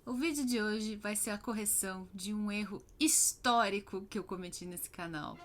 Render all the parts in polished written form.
O vídeo de hoje vai ser a correção de um erro histórico que eu cometi nesse canal.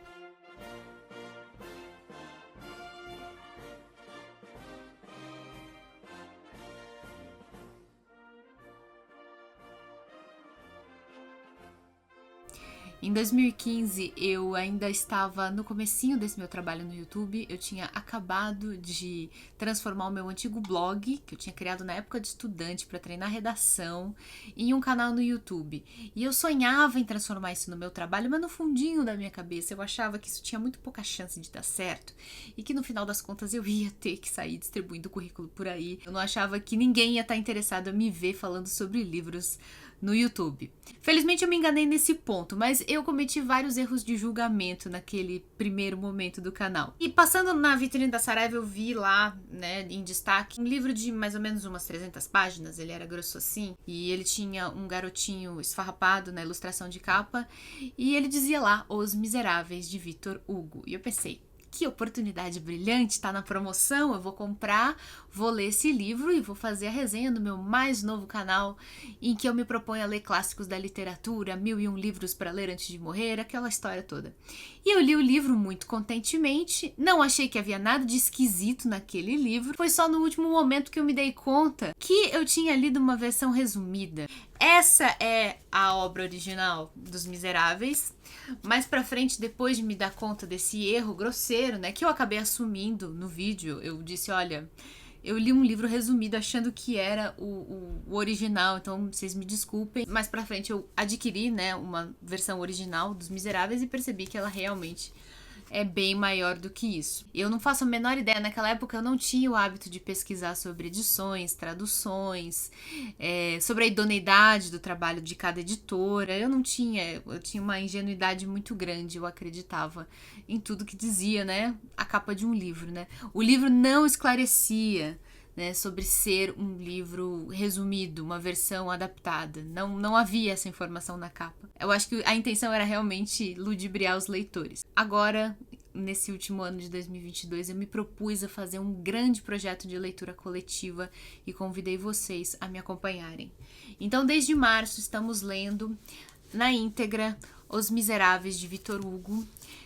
Em 2015, eu ainda estava no comecinho desse meu trabalho no YouTube. Eu tinha acabado de transformar o meu antigo blog, que eu tinha criado na época de estudante para treinar redação, em um canal no YouTube. E eu sonhava em transformar isso no meu trabalho, mas no fundinho da minha cabeça eu achava que isso tinha muito pouca chance de dar certo e que no final das contas eu ia ter que sair distribuindo currículo por aí. Eu não achava que ninguém ia estar interessado em me ver falando sobre livros no YouTube. Felizmente eu me enganei nesse ponto, mas eu cometi vários erros de julgamento naquele primeiro momento do canal. E passando na vitrine da Saraiva eu vi lá, né, em destaque, um livro de mais ou menos umas 300 páginas, ele era grosso assim, e ele tinha um garotinho esfarrapado na ilustração de capa, e ele dizia lá, Os Miseráveis, de Victor Hugo. E eu pensei, que oportunidade brilhante, tá na promoção, eu vou comprar, vou ler esse livro e vou fazer a resenha no meu mais novo canal, em que eu me proponho a ler clássicos da literatura, 1001 livros para ler antes de morrer, aquela história toda. E eu li o livro muito contentemente, não achei que havia nada de esquisito naquele livro, foi só no último momento que eu me dei conta que eu tinha lido uma versão resumida. Essa é a obra original dos Miseráveis. Mais pra frente, depois de me dar conta desse erro grosseiro, né, que eu acabei assumindo no vídeo, eu disse, olha, eu li um livro resumido achando que era o original, então vocês me desculpem. Mais pra frente eu adquiri, né, uma versão original dos Miseráveis e percebi que ela realmente é bem maior do que isso. Eu não faço a menor ideia, naquela época eu não tinha o hábito de pesquisar sobre edições, traduções, sobre a idoneidade do trabalho de cada editora. Eu tinha uma ingenuidade muito grande, eu acreditava em tudo que dizia, né, a capa de um livro, né. O livro não esclarecia, né, sobre ser um livro resumido, uma versão adaptada. Não havia essa informação na capa. Eu acho que a intenção era realmente ludibriar os leitores. Agora, nesse último ano de 2022, eu me propus a fazer um grande projeto de leitura coletiva e convidei vocês a me acompanharem. Então, desde março, estamos lendo na íntegra Os Miseráveis, de Victor Hugo,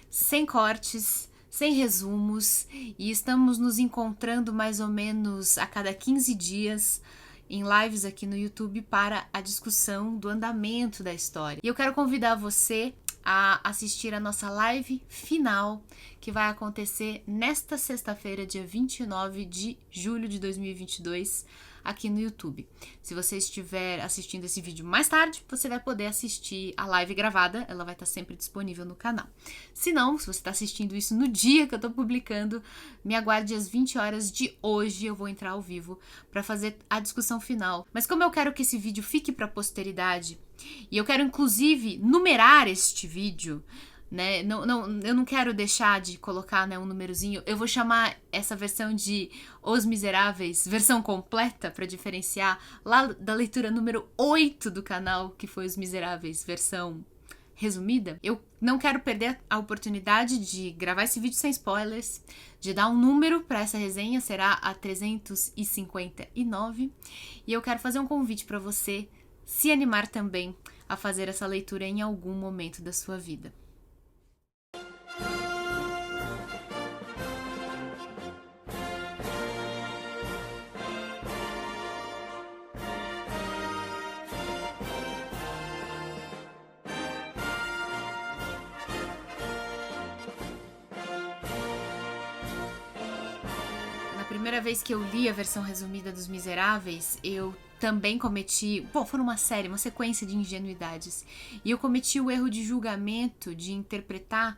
sem cortes, sem resumos, e estamos nos encontrando mais ou menos a cada 15 dias em lives aqui no YouTube para a discussão do andamento da história. E eu quero convidar você a assistir a nossa live final, que vai acontecer nesta sexta-feira, dia 29 de julho de 2022, aqui no YouTube. Se você estiver assistindo esse vídeo mais tarde, você vai poder assistir a live gravada, ela vai estar sempre disponível no canal. Se não, se você está assistindo isso no dia que eu estou publicando, me aguarde às 20 horas de hoje, eu vou entrar ao vivo para fazer a discussão final. Mas como eu quero que esse vídeo fique para a posteridade, e eu quero inclusive numerar este vídeo, né? Eu não quero deixar de colocar, né, um númerozinho. Eu vou chamar essa versão de Os Miseráveis, versão completa, para diferenciar lá da leitura número 8 do canal, que foi Os Miseráveis, versão resumida. Eu não quero perder a oportunidade de gravar esse vídeo sem spoilers, de dar um número para essa resenha, será a 359, e eu quero fazer um convite para você se animar também a fazer essa leitura em algum momento da sua vida. Na primeira vez que eu li a versão resumida dos Miseráveis, eu também cometi, foram uma sequência de ingenuidades. E eu cometi o erro de julgamento, de interpretar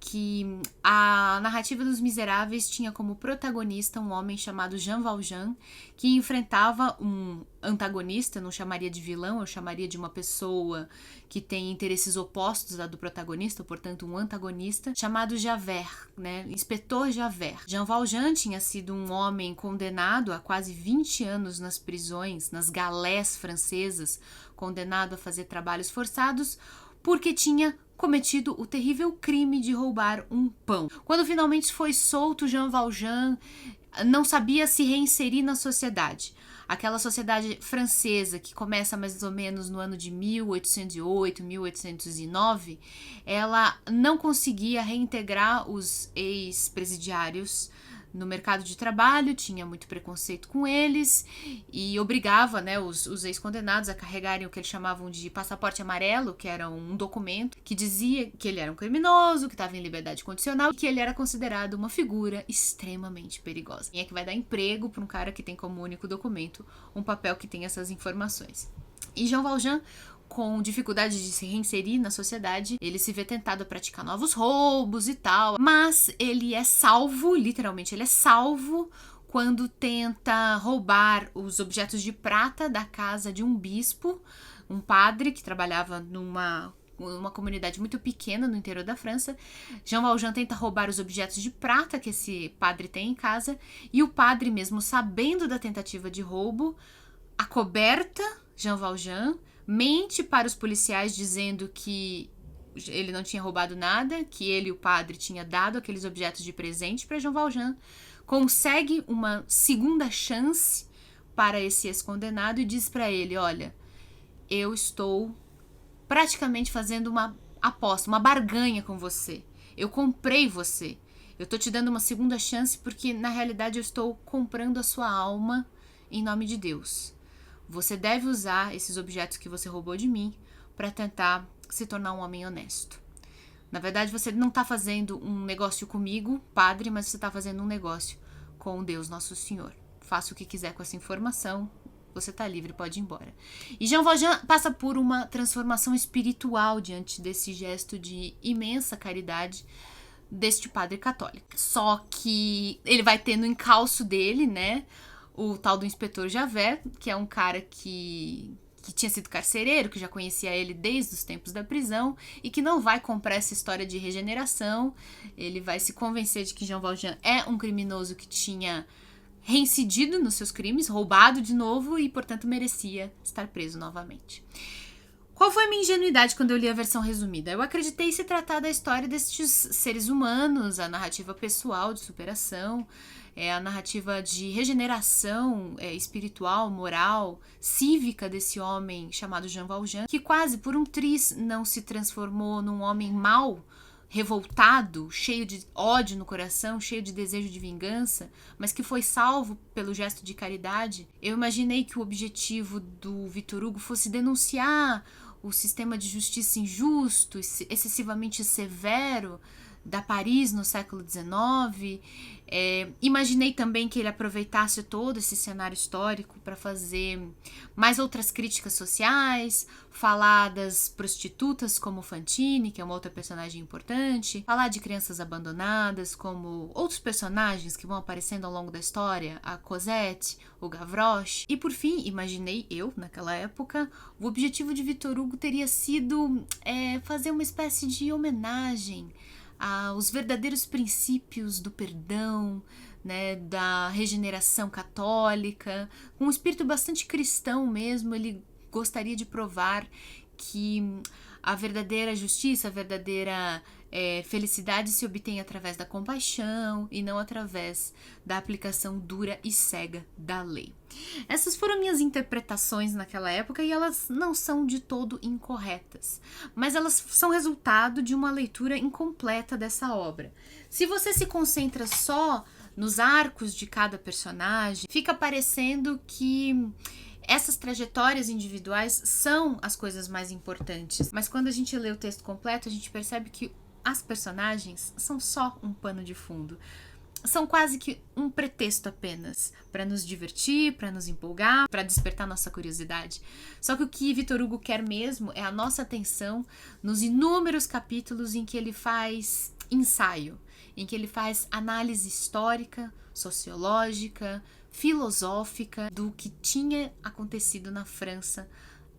que a narrativa dos Miseráveis tinha como protagonista um homem chamado Jean Valjean, que enfrentava um antagonista, eu não chamaria de vilão, eu chamaria de uma pessoa que tem interesses opostos à do protagonista, portanto um antagonista, chamado Javert, né? Inspetor Javert. Jean Valjean tinha sido um homem condenado a quase 20 anos nas prisões, nas galés francesas, condenado a fazer trabalhos forçados, porque tinha cometido o terrível crime de roubar um pão. Quando finalmente foi solto, Jean Valjean não sabia se reinserir na sociedade. Aquela sociedade francesa que começa mais ou menos no ano de 1808, 1809, ela não conseguia reintegrar os ex-presidiários no mercado de trabalho, tinha muito preconceito com eles e obrigava, né, os ex-condenados a carregarem o que eles chamavam de passaporte amarelo, que era um documento que dizia que ele era um criminoso, que estava em liberdade condicional e que ele era considerado uma figura extremamente perigosa. E é que vai dar emprego para um cara que tem como único documento um papel que tem essas informações. E Jean Valjean, com dificuldade de se reinserir na sociedade, ele se vê tentado a praticar novos roubos e tal, mas ele é salvo, literalmente ele é salvo, quando tenta roubar os objetos de prata da casa de um bispo, um padre que trabalhava numa comunidade muito pequena no interior da França. Jean Valjean tenta roubar os objetos de prata que esse padre tem em casa, e o padre, mesmo sabendo da tentativa de roubo, acoberta Jean Valjean, mente para os policiais dizendo que ele não tinha roubado nada, que ele e o padre tinham dado aqueles objetos de presente para Jean Valjean, consegue uma segunda chance para esse ex-condenado e diz para ele: olha, eu estou praticamente fazendo uma aposta, uma barganha com você. Eu comprei você. Eu estou te dando uma segunda chance porque, na realidade, eu estou comprando a sua alma em nome de Deus. Você deve usar esses objetos que você roubou de mim para tentar se tornar um homem honesto. Na verdade, você não está fazendo um negócio comigo, padre, mas você está fazendo um negócio com Deus Nosso Senhor. Faça o que quiser com essa informação, você está livre, pode ir embora. E Jean Valjean passa por uma transformação espiritual diante desse gesto de imensa caridade deste padre católico. Só que ele vai ter no encalço dele, né, o tal do inspetor Javert, que é um cara que tinha sido carcereiro, que já conhecia ele desde os tempos da prisão e que não vai comprar essa história de regeneração. Ele vai se convencer de que Jean Valjean é um criminoso que tinha reincidido nos seus crimes, roubado de novo e, portanto, merecia estar preso novamente. Qual foi a minha ingenuidade quando eu li a versão resumida? Eu acreditei se tratar da história destes seres humanos, a narrativa pessoal de superação, a narrativa de regeneração espiritual, moral, cívica desse homem chamado Jean Valjean, que quase por um triz não se transformou num homem mau, revoltado, cheio de ódio no coração, cheio de desejo de vingança, mas que foi salvo pelo gesto de caridade. Eu imaginei que o objetivo do Victor Hugo fosse denunciar o sistema de justiça injusto, excessivamente severo da Paris no século XIX. Imaginei também que ele aproveitasse todo esse cenário histórico para fazer mais outras críticas sociais, falar das prostitutas como Fantine, que é uma outra personagem importante, falar de crianças abandonadas como outros personagens que vão aparecendo ao longo da história, a Cosette, o Gavroche. E por fim, imaginei eu, naquela época, o objetivo de Victor Hugo teria sido fazer uma espécie de homenagem aos verdadeiros princípios do perdão, né, da regeneração católica, com um espírito bastante cristão mesmo. Ele gostaria de provar que a verdadeira justiça, a verdadeira felicidade se obtém através da compaixão e não através da aplicação dura e cega da lei. Essas foram minhas interpretações naquela época e elas não são de todo incorretas, mas elas são resultado de uma leitura incompleta dessa obra. Se você se concentra só nos arcos de cada personagem, fica parecendo que essas trajetórias individuais são as coisas mais importantes, mas quando a gente lê o texto completo, a gente percebe que as personagens são só um pano de fundo. São quase que um pretexto apenas para nos divertir, para nos empolgar, para despertar nossa curiosidade. Só que o que Victor Hugo quer mesmo é a nossa atenção nos inúmeros capítulos em que ele faz ensaio, em que ele faz análise histórica, sociológica, filosófica do que tinha acontecido na França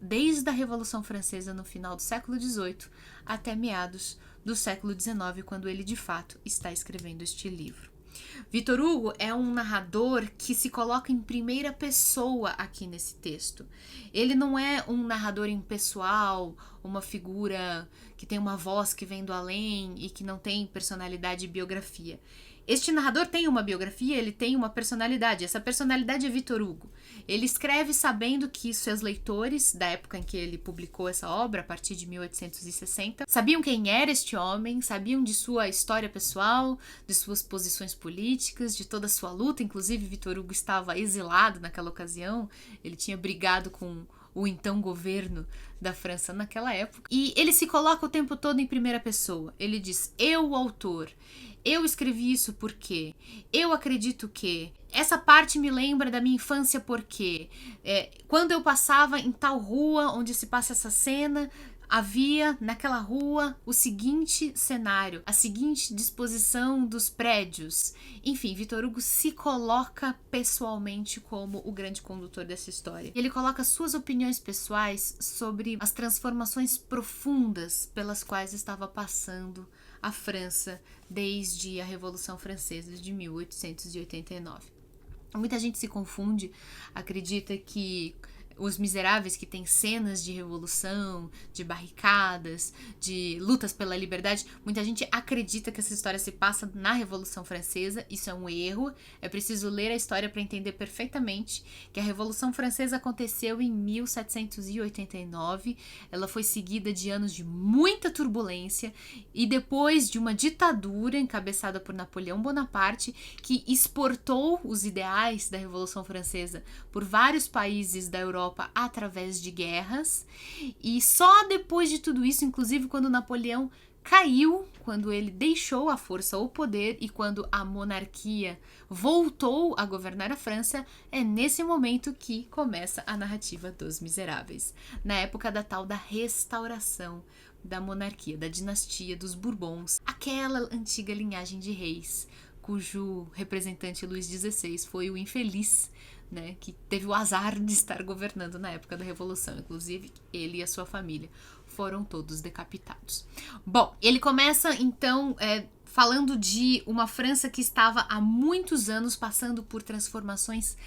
desde a Revolução Francesa no final do século XVIII até meados do século XIX, quando ele de fato está escrevendo este livro. Victor Hugo é um narrador que se coloca em primeira pessoa aqui nesse texto. Ele não é um narrador impessoal, uma figura que tem uma voz que vem do além e que não tem personalidade e biografia. Este narrador tem uma biografia, ele tem uma personalidade. Essa personalidade é Victor Hugo. Ele escreve sabendo que seus leitores, da época em que ele publicou essa obra, a partir de 1860, sabiam quem era este homem, sabiam de sua história pessoal, de suas posições políticas, de toda a sua luta. Inclusive, Victor Hugo estava exilado naquela ocasião, ele tinha brigado com o então governo da França naquela época. E ele se coloca o tempo todo em primeira pessoa. Ele diz, eu, o autor, eu escrevi isso porque eu acredito que essa parte me lembra da minha infância porque quando eu passava em tal rua onde se passa essa cena, havia naquela rua o seguinte cenário, a seguinte disposição dos prédios. Enfim, Victor Hugo se coloca pessoalmente como o grande condutor dessa história. Ele coloca suas opiniões pessoais sobre as transformações profundas pelas quais estava passando a França desde a Revolução Francesa de 1889. Muita gente se confunde, acredita que Os Miseráveis, que tem cenas de revolução, de barricadas, de lutas pela liberdade, muita gente acredita que essa história se passa na Revolução Francesa. Isso é um erro. É preciso ler a história para entender perfeitamente que a Revolução Francesa aconteceu em 1789. Ela foi seguida de anos de muita turbulência e depois de uma ditadura encabeçada por Napoleão Bonaparte, que exportou os ideais da Revolução Francesa por vários países da Europa através de guerras. E só depois de tudo isso, inclusive quando Napoleão caiu, quando ele deixou a força ou o poder e quando a monarquia voltou a governar a França, é nesse momento que começa a narrativa dos Miseráveis, na época da tal da restauração da monarquia, da dinastia dos Bourbons, aquela antiga linhagem de reis cujo representante Luís XVI foi o infeliz, né, que teve o azar de estar governando na época da Revolução. Inclusive, ele e a sua família foram todos decapitados. Bom, ele começa, então, falando de uma França que estava há muitos anos passando por transformações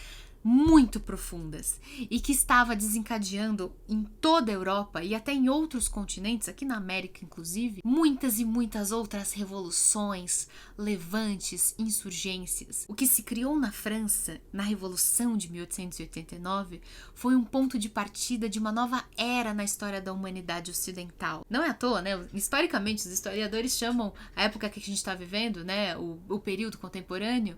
muito profundas e que estava desencadeando em toda a Europa e até em outros continentes, aqui na América inclusive, muitas e muitas outras revoluções, levantes, insurgências. O que se criou na França na Revolução de 1889 foi um ponto de partida de uma nova era na história da humanidade ocidental. Não é à toa, né? Historicamente, os historiadores chamam a época que a gente está vivendo, né, o período contemporâneo,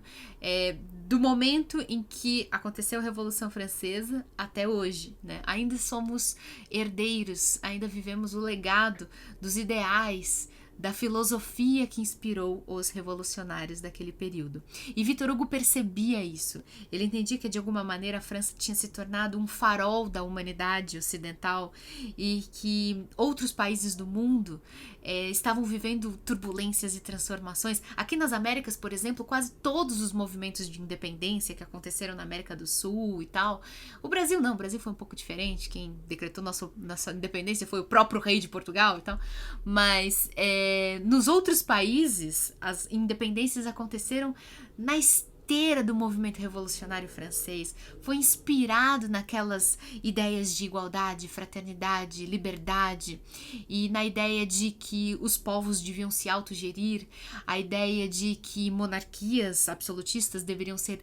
do momento em que aconteceu a Revolução Francesa até hoje, né? Ainda somos herdeiros, ainda vivemos o legado dos ideais, da filosofia que inspirou os revolucionários daquele período. E Victor Hugo percebia isso. Ele entendia que, de alguma maneira, a França tinha se tornado um farol da humanidade ocidental e que outros países do mundo estavam vivendo turbulências e transformações. Aqui nas Américas, por exemplo, quase todos os movimentos de independência que aconteceram na América do Sul e tal. O Brasil não, o Brasil foi um pouco diferente. Quem decretou nossa independência foi o próprio rei de Portugal e tal. Mas nos outros países, as independências aconteceram na esteira do movimento revolucionário francês. Foi inspirado naquelas ideias de igualdade, fraternidade, liberdade e na ideia de que os povos deviam se autogerir, a ideia de que monarquias absolutistas deveriam ser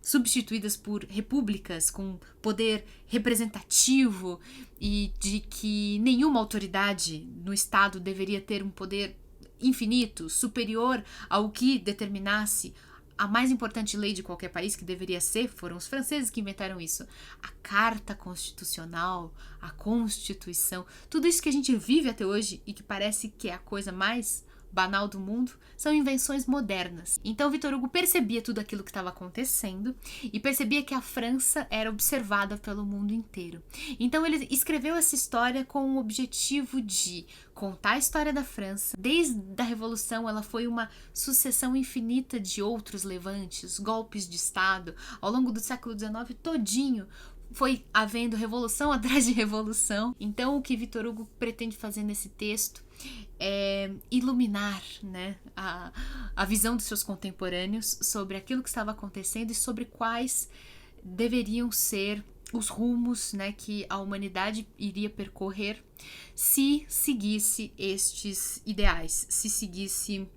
substituídas por repúblicas com poder representativo e de que nenhuma autoridade no Estado deveria ter um poder infinito, superior ao que determinasse a mais importante lei de qualquer país, que deveria ser, foram os franceses que inventaram isso, a Carta Constitucional, a Constituição, tudo isso que a gente vive até hoje e que parece que é a coisa mais banal do mundo, são invenções modernas. Então Victor Hugo percebia tudo aquilo que estava acontecendo e percebia que a França era observada pelo mundo inteiro. Então ele escreveu essa história com o objetivo de contar a história da França. Desde a Revolução, ela foi uma sucessão infinita de outros levantes, golpes de Estado. Ao longo do século XIX todinho, foi havendo revolução atrás de revolução. Então o que Victor Hugo pretende fazer nesse texto é iluminar, né, a visão dos seus contemporâneos sobre aquilo que estava acontecendo e sobre quais deveriam ser os rumos, né, que a humanidade iria percorrer se seguisse estes ideais, se seguisse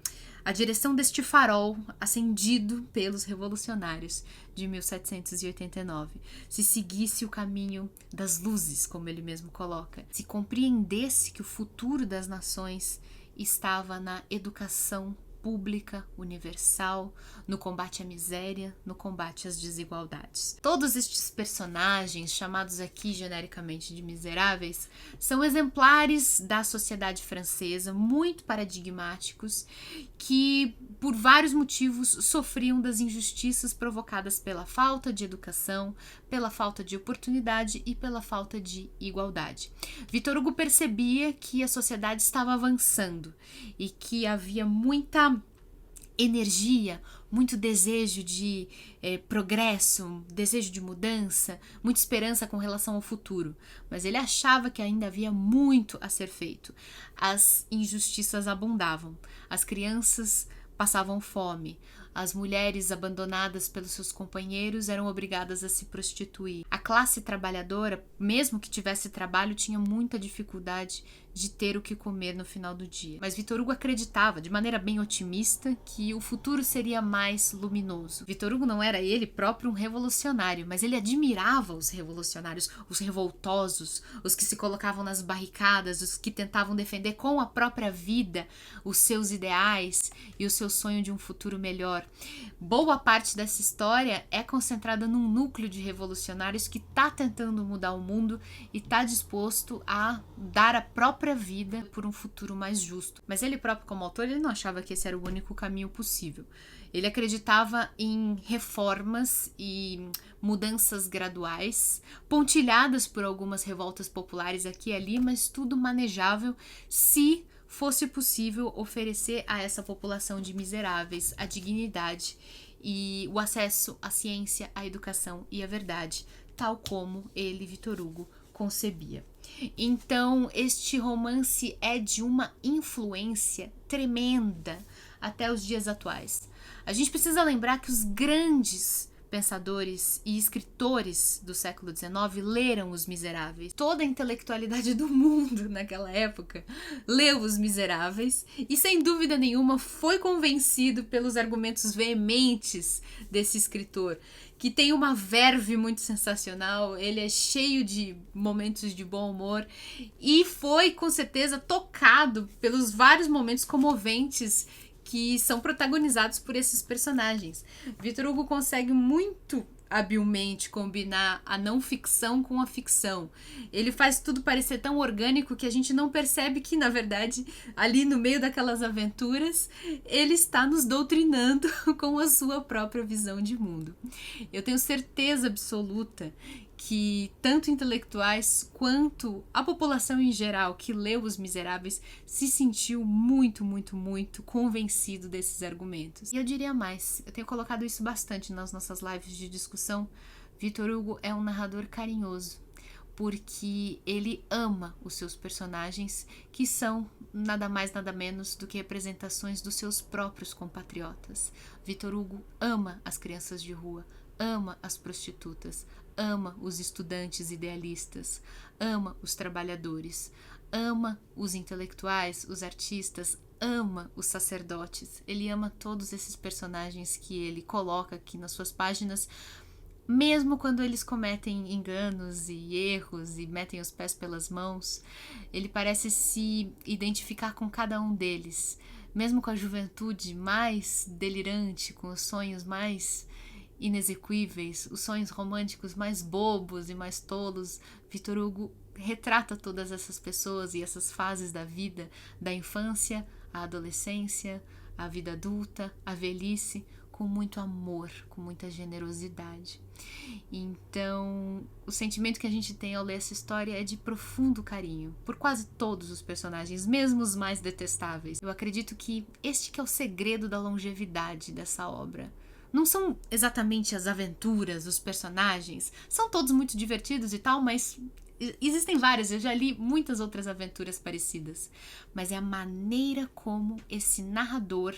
a direção deste farol acendido pelos revolucionários de 1789, se seguisse o caminho das luzes, como ele mesmo coloca, se compreendesse que o futuro das nações estava na educação pública, universal, no combate à miséria, no combate às desigualdades. Todos estes personagens, chamados aqui genericamente de miseráveis, são exemplares da sociedade francesa, muito paradigmáticos, que por vários motivos sofriam das injustiças provocadas pela falta de educação, pela falta de oportunidade e pela falta de igualdade. Victor Hugo percebia que a sociedade estava avançando e que havia muita energia, muito desejo de progresso, desejo de mudança, muita esperança com relação ao futuro. Mas ele achava que ainda havia muito a ser feito. As injustiças abundavam, as crianças passavam fome, as mulheres abandonadas pelos seus companheiros eram obrigadas a se prostituir. A classe trabalhadora, mesmo que tivesse trabalho, tinha muita dificuldade de ter o que comer no final do dia. Mas Victor Hugo acreditava, de maneira bem otimista, que o futuro seria mais luminoso. Victor Hugo não era ele próprio um revolucionário, mas ele admirava os revolucionários, os revoltosos, os que se colocavam nas barricadas, os que tentavam defender com a própria vida os seus ideais e o seu sonho de um futuro melhor. Boa parte dessa história é concentrada num núcleo de revolucionários que está tentando mudar o mundo e está disposto a dar a própria vida por um futuro mais justo. Mas ele próprio, como autor, ele não achava que esse era o único caminho possível. Ele acreditava em reformas e mudanças graduais, pontilhadas por algumas revoltas populares aqui e ali, mas tudo manejável se fosse possível oferecer a essa população de miseráveis a dignidade e o acesso à ciência, à educação e à verdade, tal como ele, Victor Hugo, concebia. Então, este romance é de uma influência tremenda até os dias atuais. A gente precisa lembrar que os grandes pensadores e escritores do século XIX leram Os Miseráveis. Toda a intelectualidade do mundo naquela época leu Os Miseráveis e, sem dúvida nenhuma, foi convencido pelos argumentos veementes desse escritor, que tem uma verve muito sensacional, ele é cheio de momentos de bom humor e foi, com certeza, tocado pelos vários momentos comoventes que são protagonizados por esses personagens. Victor Hugo consegue muito habilmente combinar a não ficção com a ficção. Ele faz tudo parecer tão orgânico que a gente não percebe que, na verdade, ali no meio daquelas aventuras, ele está nos doutrinando com a sua própria visão de mundo. Eu tenho certeza absoluta que tanto intelectuais quanto a população em geral que leu Os Miseráveis se sentiu muito, muito, muito convencido desses argumentos. E eu diria mais, eu tenho colocado isso bastante nas nossas lives de discussão. Victor Hugo é um narrador carinhoso, porque ele ama os seus personagens, que são nada mais, nada menos do que representações dos seus próprios compatriotas. Victor Hugo ama as crianças de rua, ama as prostitutas, ama os estudantes idealistas, ama os trabalhadores, ama os intelectuais, os artistas, ama os sacerdotes. Ele ama todos esses personagens que ele coloca aqui nas suas páginas, mesmo quando eles cometem enganos e erros e metem os pés pelas mãos. Ele parece se identificar com cada um deles, mesmo com a juventude mais delirante, com os sonhos mais inexequíveis, os sonhos românticos mais bobos e mais tolos. Victor Hugo retrata todas essas pessoas e essas fases da vida, da infância, à adolescência, à vida adulta, à velhice, com muito amor, com muita generosidade. Então, o sentimento que a gente tem ao ler essa história é de profundo carinho por quase todos os personagens, mesmo os mais detestáveis. Eu acredito que este que é o segredo da longevidade dessa obra. Não são exatamente as aventuras, os personagens, são todos muito divertidos e tal, mas existem várias, eu já li muitas outras aventuras parecidas. Mas é a maneira como esse narrador,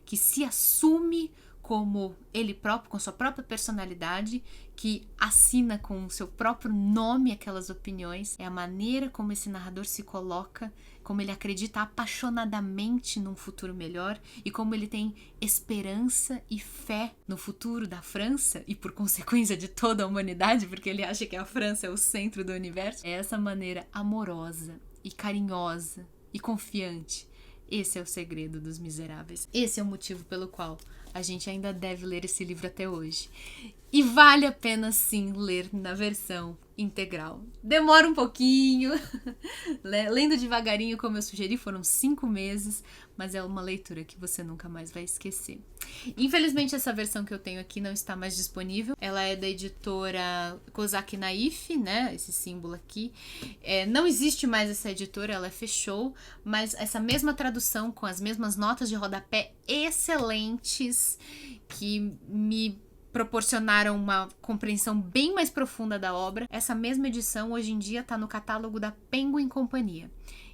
que se assume como ele próprio, com sua própria personalidade, que assina com o seu próprio nome aquelas opiniões. É a maneira como esse narrador se coloca, como ele acredita apaixonadamente num futuro melhor e como ele tem esperança e fé no futuro da França e, por consequência, de toda a humanidade, porque ele acha que a França é o centro do universo. É essa maneira amorosa e carinhosa e confiante. Esse é o segredo dos Miseráveis. Esse é o motivo pelo qual a gente ainda deve ler esse livro até hoje. E vale a pena sim ler na versão integral. Demora um pouquinho, lendo devagarinho, como eu sugeri, foram 5 meses, mas é uma leitura que você nunca mais vai esquecer. Infelizmente, essa versão que eu tenho aqui não está mais disponível. Ela é da editora Kozak Naif, né? Esse símbolo aqui. Não existe mais essa editora, ela fechou, mas essa mesma tradução, com as mesmas notas de rodapé excelentes, que me proporcionaram uma compreensão bem mais profunda da obra. Essa mesma edição hoje em dia está no catálogo da Penguin Companhia.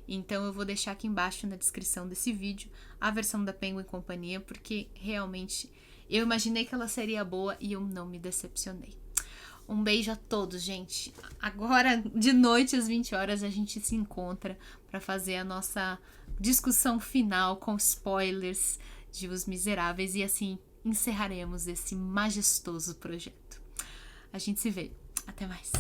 Então eu vou deixar aqui embaixo na descrição desse vídeo a versão da Penguin Companhia, porque realmente eu imaginei que ela seria boa e eu não me decepcionei. Um beijo a todos, gente. Agora, de noite, às 20 horas, a gente se encontra para fazer a nossa discussão final com spoilers de Os Miseráveis e assim encerraremos esse majestoso projeto. A gente se vê. Até mais.